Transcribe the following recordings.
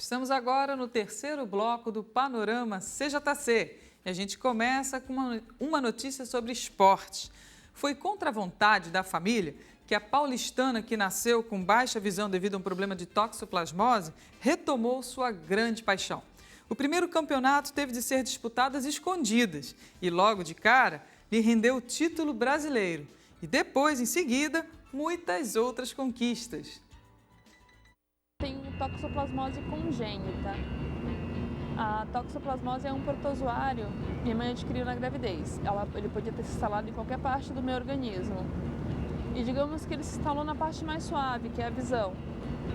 Estamos agora no terceiro bloco do Panorama CJC e a gente começa com uma notícia sobre esportes. Foi contra a vontade da família que a paulistana, que nasceu com baixa visão devido a um problema de toxoplasmose, retomou sua grande paixão. O primeiro campeonato teve de ser disputado às escondidas e logo de cara lhe rendeu o título brasileiro. E depois, em seguida, muitas outras conquistas. Tenho toxoplasmose congênita. A toxoplasmose é um protozoário que minha mãe adquiriu na gravidez. Ele podia ter se instalado em qualquer parte do meu organismo. E digamos que ele se instalou na parte mais suave, que é a visão.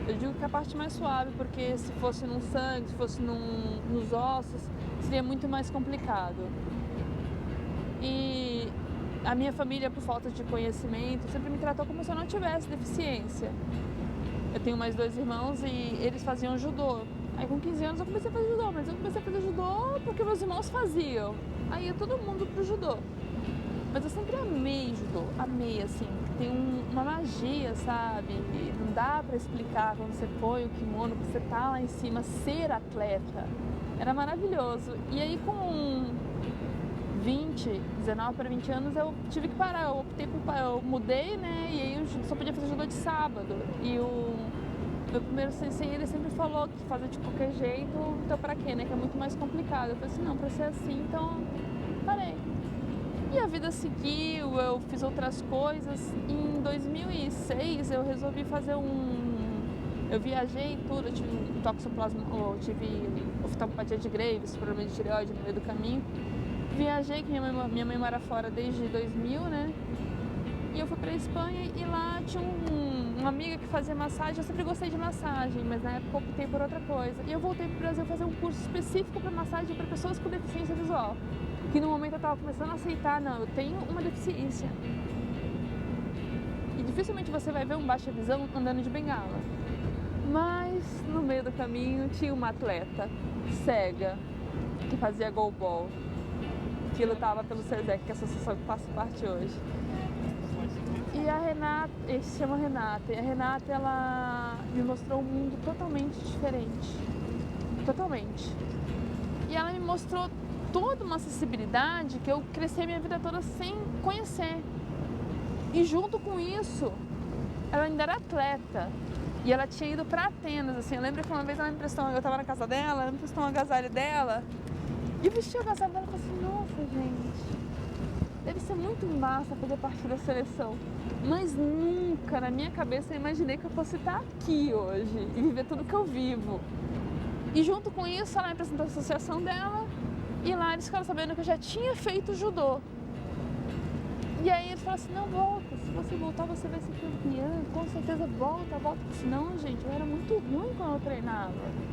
Eu digo que é a parte mais suave porque se fosse no sangue, se fosse nos ossos, seria muito mais complicado. E a minha família, por falta de conhecimento, sempre me tratou como se eu não tivesse deficiência. Eu tenho mais 2 irmãos e eles faziam judô. Aí com 15 anos eu comecei a fazer judô, mas eu comecei a fazer judô porque meus irmãos faziam. Aí ia todo mundo pro judô. Mas eu sempre amei judô, amei assim, tem uma magia, sabe? Não dá pra explicar quando você põe o kimono, que você tá lá em cima, ser atleta. Era maravilhoso. E aí com 19 para 20 anos eu tive que parar, eu mudei, né? E aí eu só podia fazer judô de sábado. E o meu primeiro sensei, ele sempre falou que fazer de qualquer jeito, então pra quê, né? Que é muito mais complicado. Eu falei assim, não, pra ser assim, então parei. E a vida seguiu, eu fiz outras coisas. Em 2006 eu resolvi fazer eu viajei tudo, eu tive eu tive oftalmopatia de Graves, problema de tireoide no meio do caminho. Viajei, que minha mãe mora fora desde 2000, né? E eu fui pra Espanha e lá tinha uma amiga que fazia massagem. Eu sempre gostei de massagem, mas na época eu optei por outra coisa. E eu voltei pro Brasil fazer um curso específico para massagem para pessoas com deficiência visual. Que no momento eu estava começando a aceitar, não, eu tenho uma deficiência. E dificilmente você vai ver um baixa visão andando de bengala. Mas no meio do caminho tinha uma atleta cega que fazia goalball, que lutava pelo SESEC, que é a associação que faço parte hoje. E a Renata, ele se chama Renata, e a Renata, ela me mostrou um mundo totalmente diferente. Totalmente. E ela me mostrou toda uma acessibilidade que eu cresci a minha vida toda sem conhecer. E junto com isso, ela ainda era atleta. E ela tinha ido para Atenas, assim. Eu lembro que uma vez ela me emprestou, eu estava na casa dela, ela me emprestou um agasalho dela. E eu vesti o agasalho dela e falei assim, nossa, gente, deve ser muito massa fazer parte da seleção. Mas nunca na minha cabeça eu imaginei que eu fosse estar aqui hoje e viver tudo que eu vivo. E junto com isso, ela me apresentou a associação dela. E lá eles ficaram sabendo que eu já tinha feito judô. E aí eles falaram assim, não, volta, se você voltar você vai ser campeã, com certeza volta. Porque senão, gente, eu era muito ruim quando eu treinava.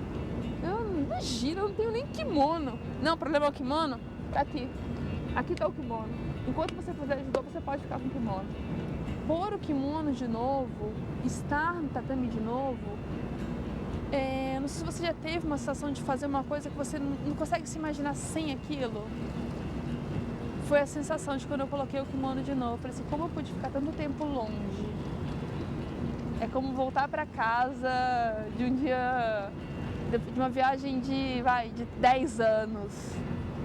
Imagina, eu não tenho nem kimono. Não, o problema é o kimono? Tá aqui. Aqui tá o kimono. Enquanto você fizer judô, você pode ficar com o kimono. Pôr o kimono de novo, estar no tatame de novo, não sei se você já teve uma sensação de fazer uma coisa que você não consegue se imaginar sem aquilo. Foi a sensação de quando eu coloquei o kimono de novo. Eu falei assim, como eu pude ficar tanto tempo longe? É como voltar para casa de um dia, de uma viagem de 10 anos,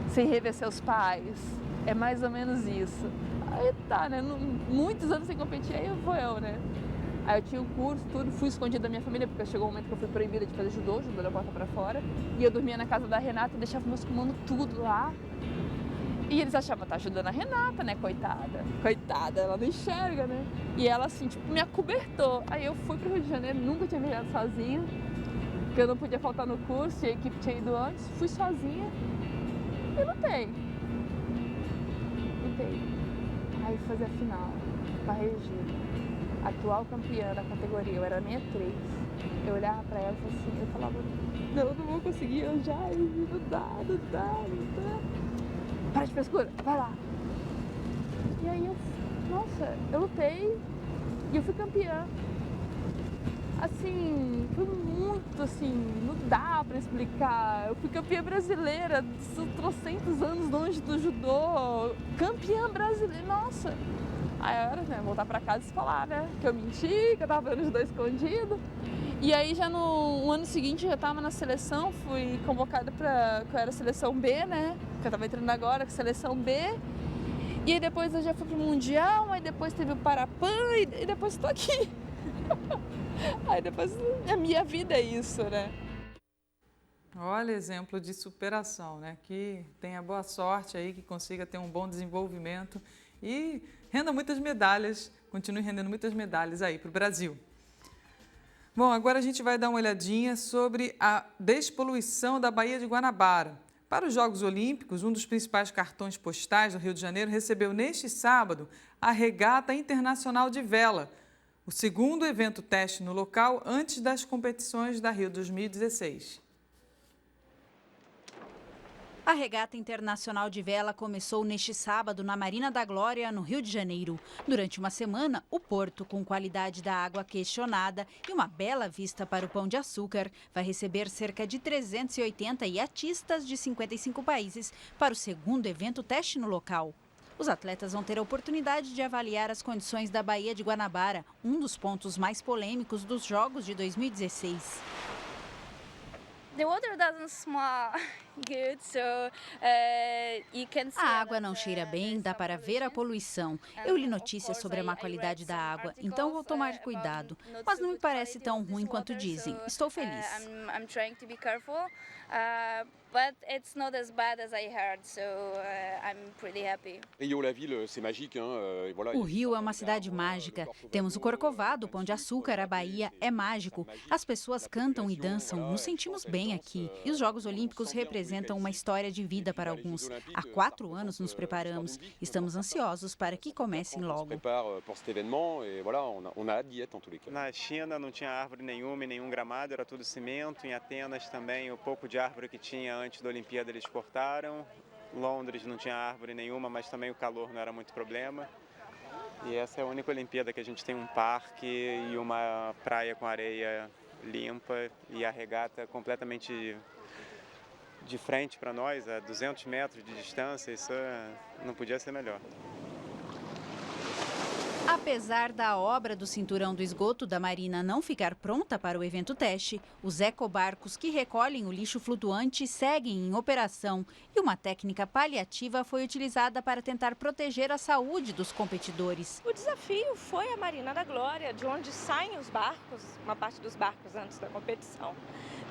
sem rever seus pais. É mais ou menos isso. Aí tá, né? Muitos anos sem competir, aí vou eu, né? Aí eu tinha o curso, tudo, fui escondida da minha família, porque chegou um momento que eu fui proibida de fazer judô da porta pra fora. E eu dormia na casa da Renata e deixava meus kimonos tudo lá. E eles achavam, tá ajudando a Renata, né, coitada. Coitada, ela não enxerga, né? E ela, assim, tipo, me acobertou. Aí eu fui pro Rio de Janeiro, nunca tinha viajado sozinha, porque eu não podia faltar no curso, e a equipe tinha ido antes. Fui sozinha e lutei. Aí fui fazer a final com a Regina, atual campeã da categoria, eu era 63. Eu olhava pra ela e assim, eu falava, não vou conseguir, não dá. Para de frescura, vai lá. E aí eu lutei e eu fui campeã. Assim, foi muito assim, não dá pra explicar. Eu fui campeã brasileira, trocentos anos longe do judô, campeã brasileira, nossa. Aí era, né, voltar pra casa e falar, né, que eu menti, que eu tava fazendo judô escondido. E aí já no ano seguinte eu já estava na seleção, fui convocada para que eu era seleção B, né? Que eu estava entrando agora com seleção B. E aí depois eu já fui pro Mundial, aí depois teve o Parapan e depois estou aqui. Aí depois a minha vida é isso, né? Olha, exemplo de superação, né? Que tenha boa sorte aí, que consiga ter um bom desenvolvimento e renda muitas medalhas, continue rendendo muitas medalhas aí para o Brasil. Bom, agora a gente vai dar uma olhadinha sobre a despoluição da Baía de Guanabara. Para os Jogos Olímpicos, um dos principais cartões postais do Rio de Janeiro recebeu neste sábado a Regata Internacional de Vela, o segundo evento teste no local antes das competições da Rio 2016. A Regata Internacional de Vela começou neste sábado na Marina da Glória, no Rio de Janeiro. Durante uma semana, o porto, com qualidade da água questionada e uma bela vista para o Pão de Açúcar, vai receber cerca de 380 iatistas de 55 países para o segundo evento teste no local. Os atletas vão ter a oportunidade de avaliar as condições da Baía de Guanabara, um dos pontos mais polêmicos dos Jogos de 2016. A água não cheira bem, dá para ver a poluição. Eu li notícias sobre a má qualidade da água, então vou tomar cuidado. Mas não me parece tão ruim quanto dizem. Estou feliz. O Rio é uma cidade mágica. Temos o Corcovado, o Pão de Açúcar, a Bahia é mágico. As pessoas cantam e dançam, nos sentimos bem aqui. E os Jogos Olímpicos representam uma história de vida para alguns. Há 4 anos nos preparamos. Estamos ansiosos para que comecem logo. Na China não tinha árvore nenhuma e nenhum gramado, era tudo cimento. Em Atenas também, o pouco de árvore que tinha antes da Olimpíada eles cortaram. Londres não tinha árvore nenhuma, mas também o calor não era muito problema. E essa é a única Olimpíada que a gente tem um parque e uma praia com areia limpa e a regata completamente de frente para nós, a 200 metros de distância. Isso não podia ser melhor. Apesar da obra do cinturão do esgoto da Marina não ficar pronta para o evento teste, os ecobarcos que recolhem o lixo flutuante seguem em operação e uma técnica paliativa foi utilizada para tentar proteger a saúde dos competidores. O desafio foi a Marina da Glória, de onde saem os barcos, uma parte dos barcos antes da competição.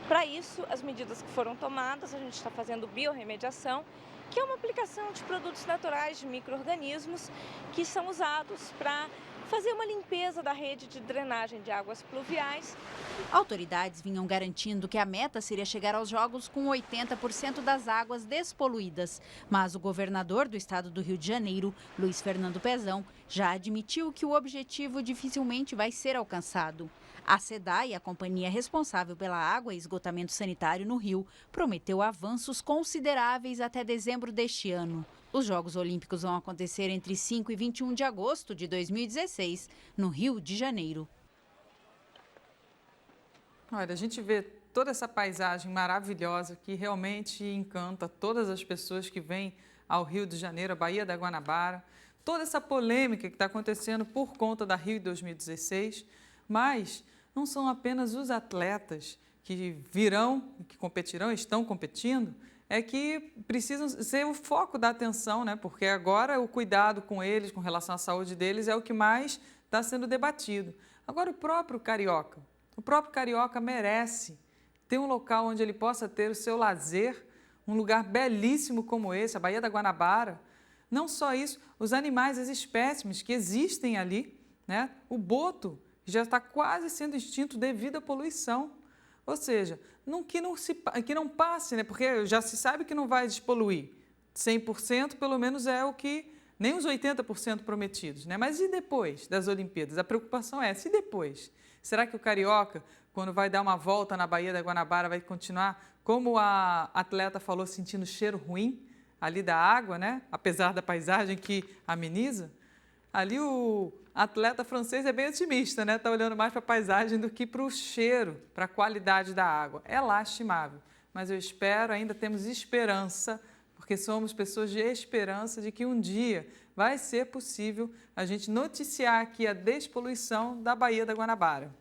Para isso, as medidas que foram tomadas, a gente está fazendo biorremediação, que é uma aplicação de produtos naturais de micro-organismos que são usados para fazer uma limpeza da rede de drenagem de águas pluviais. Autoridades vinham garantindo que a meta seria chegar aos Jogos com 80% das águas despoluídas. Mas o governador do estado do Rio de Janeiro, Luiz Fernando Pezão, já admitiu que o objetivo dificilmente vai ser alcançado. A SEDAI, a companhia responsável pela água e esgotamento sanitário no Rio, prometeu avanços consideráveis até dezembro deste ano. Os Jogos Olímpicos vão acontecer entre 5 e 21 de agosto de 2016, no Rio de Janeiro. Olha, a gente vê toda essa paisagem maravilhosa que realmente encanta todas as pessoas que vêm ao Rio de Janeiro, a Baía da Guanabara, toda essa polêmica que está acontecendo por conta da Rio 2016, mas não são apenas os atletas que virão, que competirão, estão competindo, é que precisam ser o foco da atenção, né? Porque agora o cuidado com eles, com relação à saúde deles, é o que mais está sendo debatido. Agora, o próprio carioca merece ter um local onde ele possa ter o seu lazer, um lugar belíssimo como esse, a Baía da Guanabara. Não só isso, os animais, as espécimes que existem ali, né? O boto já está quase sendo extinto devido à poluição. Ou seja, que não passe, né? Porque já se sabe que não vai despoluir. 100% pelo menos é o que, nem os 80% prometidos, né? Mas e depois das Olimpíadas? A preocupação é, se depois? Será que o carioca, quando vai dar uma volta na Baía da Guanabara, vai continuar, como a atleta falou, sentindo cheiro ruim ali da água, né? Apesar da paisagem que ameniza? Ali o atleta francês é bem otimista, né? Está olhando mais para a paisagem do que para o cheiro, para a qualidade da água. É lastimável, mas eu espero, ainda temos esperança, porque somos pessoas de esperança de que um dia vai ser possível a gente noticiar aqui a despoluição da Baía da Guanabara.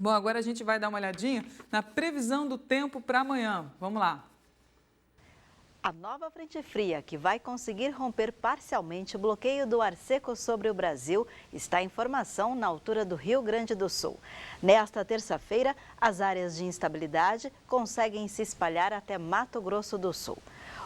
Bom, agora a gente vai dar uma olhadinha na previsão do tempo para amanhã. Vamos lá. A nova frente fria, que vai conseguir romper parcialmente o bloqueio do ar seco sobre o Brasil, está em formação na altura do Rio Grande do Sul. Nesta terça-feira, as áreas de instabilidade conseguem se espalhar até Mato Grosso do Sul.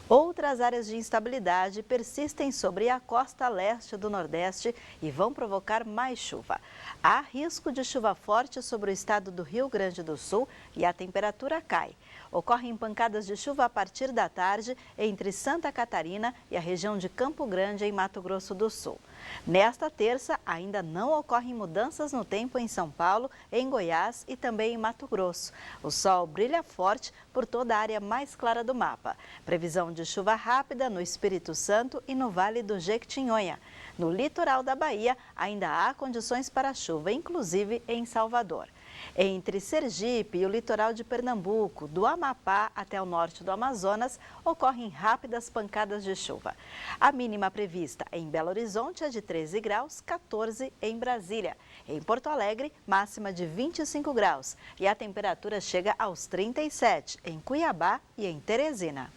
Outras áreas de instabilidade persistem sobre a costa leste do Nordeste e vão provocar mais chuva. Há risco de chuva forte sobre o estado do Rio Grande do Sul e a temperatura cai. Ocorrem pancadas de chuva a partir da tarde entre Santa Catarina e a região de Campo Grande, em Mato Grosso do Sul. Nesta terça, ainda não ocorrem mudanças no tempo em São Paulo, em Goiás e também em Mato Grosso. O sol brilha forte por toda a área mais clara do mapa. Previsão de chuva rápida no Espírito Santo e no Vale do Jequitinhonha. No litoral da Bahia, ainda há condições para chuva, inclusive em Salvador. Entre Sergipe e o litoral de Pernambuco, do Amapá até o norte do Amazonas, ocorrem rápidas pancadas de chuva. A mínima prevista em Belo Horizonte é de 13 graus, 14 em Brasília. Em Porto Alegre, máxima de 25 graus e a temperatura chega aos 37 em Cuiabá e em Teresina.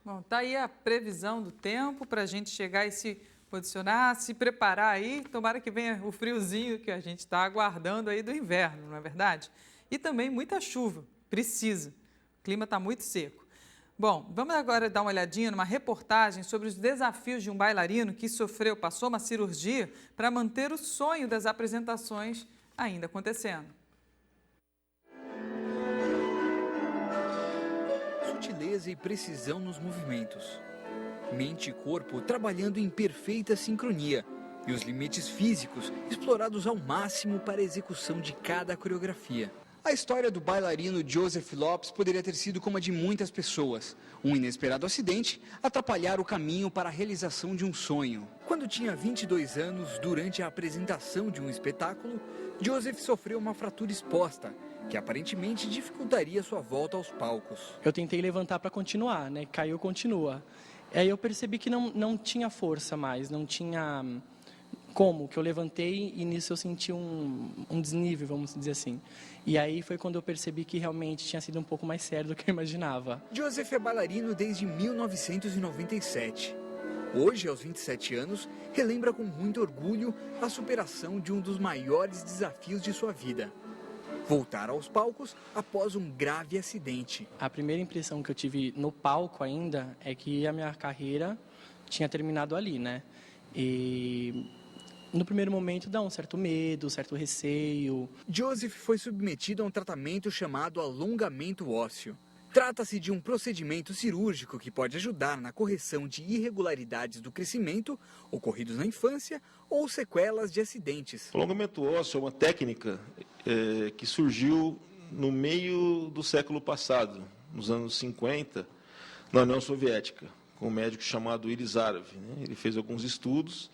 Bom, tá aí a previsão do tempo para a gente chegar e se posicionar, se preparar aí. Tomara que venha o friozinho que a gente está aguardando aí do inverno, não é verdade? E também muita chuva, precisa. O clima está muito seco. Bom, vamos agora dar uma olhadinha numa reportagem sobre os desafios de um bailarino que passou uma cirurgia para manter o sonho das apresentações ainda acontecendo. Sutileza e precisão nos movimentos. Mente e corpo trabalhando em perfeita sincronia e os limites físicos explorados ao máximo para a execução de cada coreografia. A história do bailarino Joseph Lopes poderia ter sido como a de muitas pessoas. Um inesperado acidente atrapalhar o caminho para a realização de um sonho. Quando tinha 22 anos, durante a apresentação de um espetáculo, Joseph sofreu uma fratura exposta, que aparentemente dificultaria sua volta aos palcos. Eu tentei levantar para continuar, né? Caiu, continua. Aí eu percebi que não tinha força mais, não tinha como, que eu levantei e nisso eu senti um desnível, vamos dizer assim. E aí foi quando eu percebi que realmente tinha sido um pouco mais sério do que eu imaginava. Joseph é bailarino desde 1997. Hoje, aos 27 anos, relembra com muito orgulho a superação de um dos maiores desafios de sua vida. Voltar aos palcos após um grave acidente. A primeira impressão que eu tive no palco ainda é que a minha carreira tinha terminado ali, né? E no primeiro momento dá um certo medo, um certo receio. Joseph foi submetido a um tratamento chamado alongamento ósseo. Trata-se de um procedimento cirúrgico que pode ajudar na correção de irregularidades do crescimento ocorridos na infância ou sequelas de acidentes. O alongamento ósseo é uma técnica que surgiu no meio do século passado, nos anos 50, na União Soviética, com um médico chamado Irizarov. Ele fez alguns estudos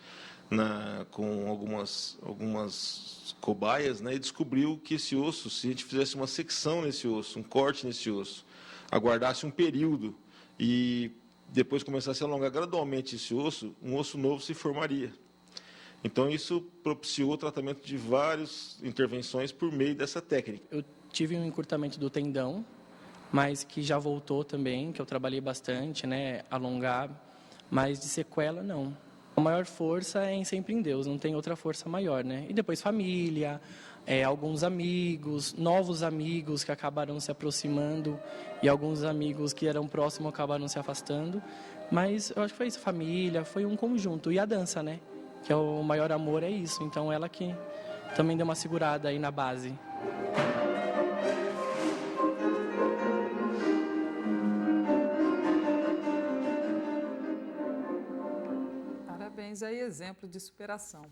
com algumas cobaias, e descobriu que esse osso, se a gente fizesse uma secção nesse osso, um corte nesse osso, aguardasse um período e depois começasse a alongar gradualmente esse osso, um osso novo se formaria. Então, isso propiciou o tratamento de várias intervenções por meio dessa técnica. Eu tive um encurtamento do tendão, mas que já voltou também, que eu trabalhei bastante, alongar, mas de sequela, não. A maior força é sempre em Deus, não tem outra força maior, E depois família, alguns amigos, novos amigos que acabaram se aproximando e alguns amigos que eram próximos acabaram se afastando. Mas eu acho que foi isso, família, foi um conjunto. E a dança, que é o maior amor, é isso. Então ela que também deu uma segurada aí na base. Parabéns aí, exemplo de superação.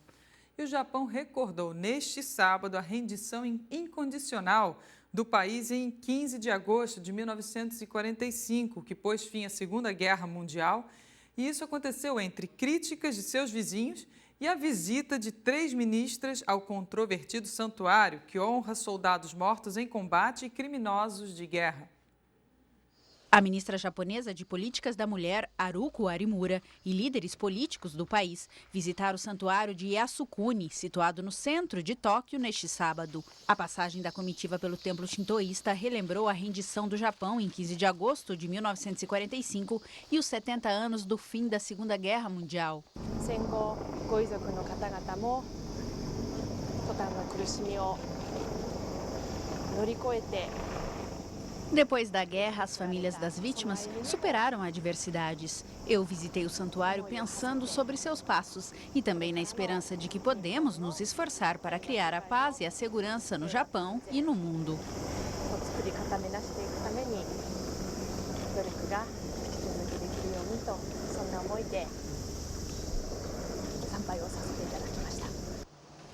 E o Japão recordou neste sábado a rendição incondicional do país em 15 de agosto de 1945, que pôs fim à Segunda Guerra Mundial. E isso aconteceu entre críticas de seus vizinhos e a visita de 3 ministras ao controvertido santuário, que honra soldados mortos em combate e criminosos de guerra. A ministra japonesa de Políticas da Mulher, Haruko Arimura, e líderes políticos do país visitaram o santuário de Yasukuni, situado no centro de Tóquio, neste sábado. A passagem da comitiva pelo templo shintoísta relembrou a rendição do Japão em 15 de agosto de 1945 e os 70 anos do fim da Segunda Guerra Mundial. Depois da guerra, as famílias das vítimas superaram adversidades. Eu visitei o santuário pensando sobre seus passos e também na esperança de que podemos nos esforçar para criar a paz e a segurança no Japão e no mundo.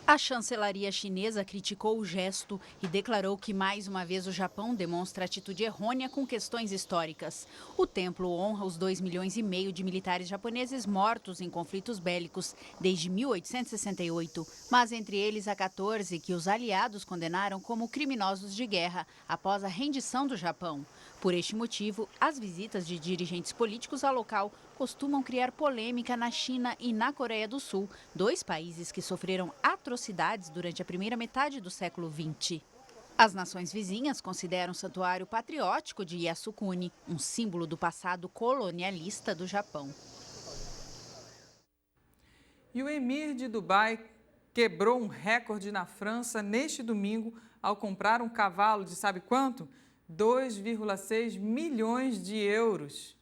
A chancelaria chinesa criticou o gesto e declarou que mais uma vez o Japão demonstra atitude errônea com questões históricas. O templo honra os 2,5 milhões de militares japoneses mortos em conflitos bélicos desde 1868, mas entre eles há 14 que os aliados condenaram como criminosos de guerra após a rendição do Japão. Por este motivo, as visitas de dirigentes políticos ao local costumam criar polêmica na China e na Coreia do Sul, 2 países que sofreram atrocidades durante a primeira metade do século XX. As nações vizinhas consideram o santuário patriótico de Yasukuni, um símbolo do passado colonialista do Japão. E o emir de Dubai quebrou um recorde na França neste domingo ao comprar um cavalo de sabe quanto? 2,6 milhões de euros.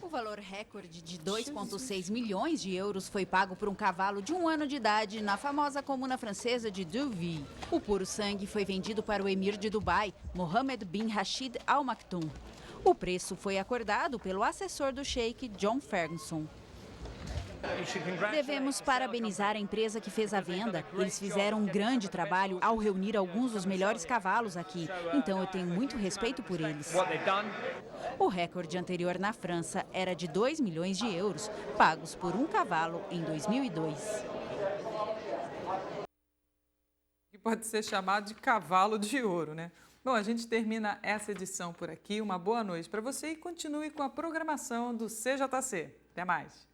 O valor recorde de 2,6 milhões de euros foi pago por um cavalo de 1 ano de idade na famosa comuna francesa de Deauville. O puro sangue foi vendido para o emir de Dubai, Mohammed bin Rashid Al Maktoum. O preço foi acordado pelo assessor do sheik, John Ferguson. Devemos parabenizar a empresa que fez a venda. Eles fizeram um grande trabalho ao reunir alguns dos melhores cavalos aqui. Então eu tenho muito respeito por eles. O recorde anterior na França era de 2 milhões de euros, pagos por um cavalo em 2002. Que pode ser chamado de cavalo de ouro, né? Bom, a gente termina essa edição por aqui. Uma boa noite para você e continue com a programação do CJC. Até mais.